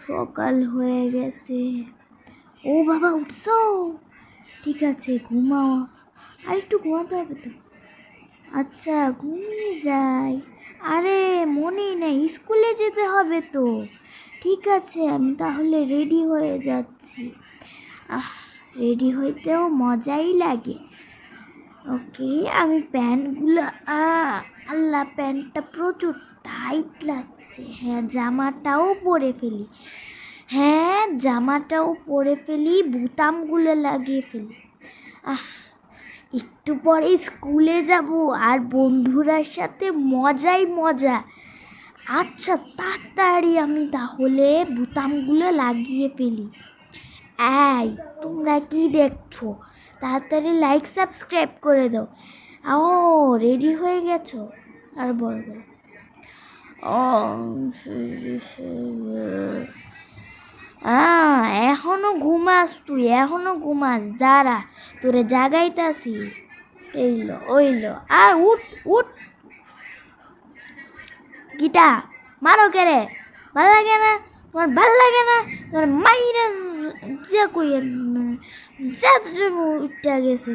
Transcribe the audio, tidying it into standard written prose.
সকাল হয়ে গেছে। ও বাবা, উঠছো? ঠিক আছে, ঘুমাও। আর একটু ঘুমাতে হবে তো। আচ্ছা, ঘুমিয়ে যাই। আরে মনেই নেই, স্কুলে যেতে হবে তো। ঠিক আছে, আমি তাহলে রেডি হয়ে যাচ্ছি। রেডি হইতেও মজাই লাগে। ওকে, আমি প্যান্টগুলো আল্লাহ, প্যান্টটা প্রচুর টাইট লাগছে। হ্যাঁ, জামাটাও পরে ফেলি। বোতামগুলো লাগিয়ে ফেলি। একটু পরে স্কুলে যাব আর বন্ধুরার সাথে মজাই মজা। আচ্ছা, তাড়াতাড়ি আমি তাহলে বোতামগুলো লাগিয়ে ফেলি। এই, তোমরা কি দেখছো? তাড়াতাড়ি লাইক সাবস্ক্রাইব করে দাও। ও, রেডি হয়ে গেছো? আর বলবো এখনো ঘুমাস? তুই এখনো ঘুমাস? দাঁড়া, তোরে জাগাইতাছি। ওইলো আর উঠ উঠ। গীতা, মারো কে রে? ভাল লাগে না তোমার? ভাল লাগে না তোমার? মাইরা যা কই যা, উঠটা গেছে।